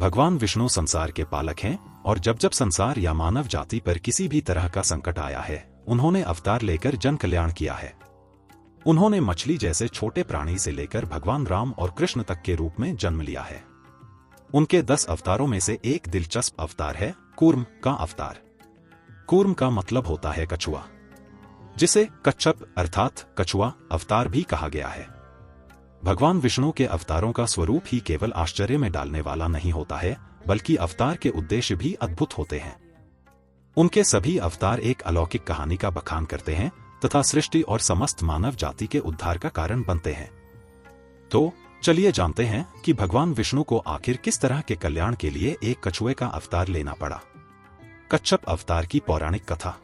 भगवान विष्णु संसार के पालक हैं और जब जब संसार या मानव जाति पर किसी भी तरह का संकट आया है, उन्होंने अवतार लेकर जन कल्याण किया है। उन्होंने मछली जैसे छोटे प्राणी से लेकर भगवान राम और कृष्ण तक के रूप में जन्म लिया है। उनके 10 अवतारों में से एक दिलचस्प अवतार है कूर्म का अवतार। कूर्म का मतलब होता है कछुआ, जिसे कच्छप अर्थात कछुआ अवतार भी कहा गया है। भगवान विष्णु के अवतारों का स्वरूप ही केवल आश्चर्य में डालने वाला नहीं होता है, बल्कि अवतार के उद्देश्य भी अद्भुत होते हैं। उनके सभी अवतार एक अलौकिक कहानी का बखान करते हैं तथा सृष्टि और समस्त मानव जाति के उद्धार का कारण बनते हैं। तो चलिए जानते हैं कि भगवान विष्णु को आखिर किस तरह के कल्याण के लिए एक कछुए का अवतार लेना पड़ा। कच्छप अवतार की पौराणिक कथा।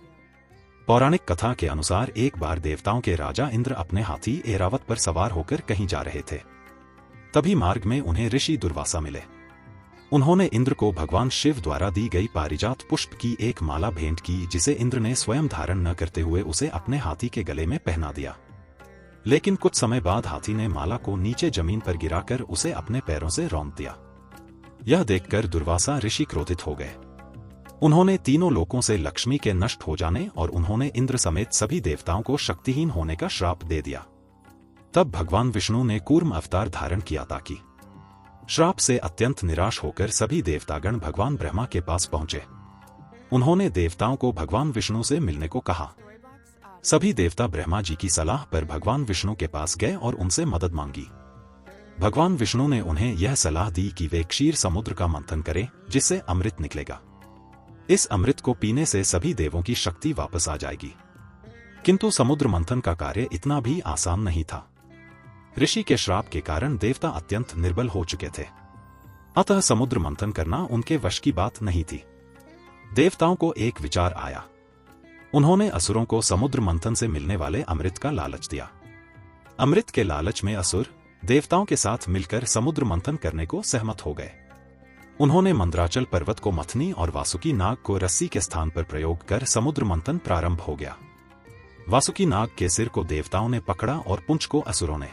पौराणिक कथा के अनुसार एक बार देवताओं के राजा इंद्र अपने हाथी ऐरावत पर सवार होकर कहीं जा रहे थे। तभी मार्ग में उन्हें ऋषि दुर्वासा मिले। उन्होंने इंद्र को भगवान शिव द्वारा दी गई पारिजात पुष्प की एक माला भेंट की, जिसे इंद्र ने स्वयं धारण न करते हुए उसे अपने हाथी के गले में पहना दिया। लेकिन कुछ समय बाद हाथी ने माला को नीचे जमीन पर गिराकर उसे अपने पैरों से रौंद दिया। यह देखकर दुर्वासा ऋषि क्रोधित हो गए। उन्होंने तीनों लोकों से लक्ष्मी के नष्ट हो जाने और उन्होंने इंद्र समेत सभी देवताओं को शक्तिहीन होने का श्राप दे दिया। तब भगवान विष्णु ने कूर्म अवतार धारण किया ताकि श्राप से अत्यंत निराश होकर सभी देवतागण भगवान ब्रह्मा के पास पहुंचे। उन्होंने देवताओं को भगवान विष्णु से मिलने को कहा। सभी देवता ब्रह्मा जी की सलाह पर भगवान विष्णु के पास गए और उनसे मदद मांगी। भगवान विष्णु ने उन्हें यह सलाह दी कि वे क्षीर समुद्र का मंथन करें, जिससे अमृत निकलेगा। इस अमृत को पीने से सभी देवों की शक्ति वापस आ जाएगी। किंतु समुद्र मंथन का कार्य इतना भी आसान नहीं था। ऋषि के श्राप के कारण देवता अत्यंत निर्बल हो चुके थे, अतः समुद्र मंथन करना उनके वश की बात नहीं थी। देवताओं को एक विचार आया। उन्होंने असुरों को समुद्र मंथन से मिलने वाले अमृत का लालच दिया। अमृत के लालच में असुर देवताओं के साथ मिलकर समुद्र मंथन करने को सहमत हो गए। उन्होंने मंदराचल पर्वत को मथनी और वासुकी नाग को रस्सी के स्थान पर प्रयोग कर समुद्र मंथन प्रारंभ हो गया। वासुकी नाग के सिर को देवताओं ने पकड़ा और पुंछ को असुरों ने।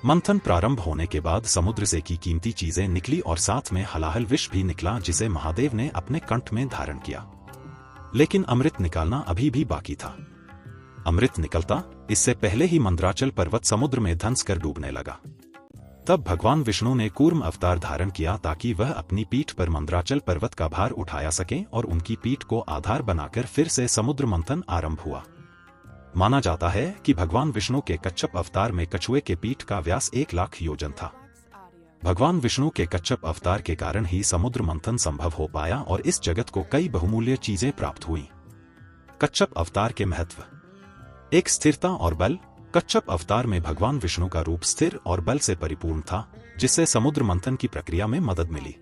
मंथन प्रारंभ होने के बाद समुद्र से की कीमती चीजें निकली और साथ में हलाहल विष भी निकला, जिसे महादेव ने अपने कंठ में धारण किया। लेकिन अमृत निकालना अभी भी बाकी था। अमृत निकलता इससे पहले ही मंदराचल पर्वत समुद्र में धंस कर डूबने लगा। तब भगवान विष्णु ने कूर्म अवतार धारण किया ताकि वह अपनी पीठ पर मंदराचल पर्वत का भार उठाया सकें और उनकी पीठ को आधार बनाकर फिर से समुद्र मंथन आरंभ हुआ। माना जाता है कि भगवान विष्णु के कच्छप अवतार में कछुए के पीठ का व्यास 1 लाख योजन था। भगवान विष्णु के कच्छप अवतार के कारण ही समुद्र मंथन संभव हो पाया और इस जगत को कई बहुमूल्य चीजें प्राप्त हुई। कच्छप अवतार के महत्व। 1 स्थिरता और बल। कच्छप अवतार में भगवान विष्णु का रूप स्थिर और बल से परिपूर्ण था, जिससे समुद्र मंथन की प्रक्रिया में मदद मिली।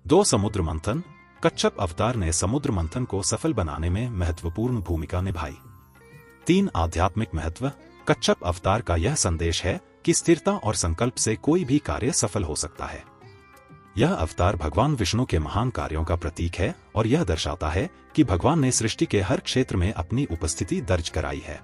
2 समुद्र मंथन। कच्छप अवतार ने समुद्र मंथन को सफल बनाने में महत्वपूर्ण भूमिका निभाई। 3 आध्यात्मिक महत्व। कच्छप अवतार का यह संदेश है कि स्थिरता और संकल्प से कोई भी कार्य सफल हो सकता है। यह अवतार भगवान विष्णु के महान कार्यों का प्रतीक है और यह दर्शाता है कि भगवान ने सृष्टि के हर क्षेत्र में अपनी उपस्थिति दर्ज कराई है।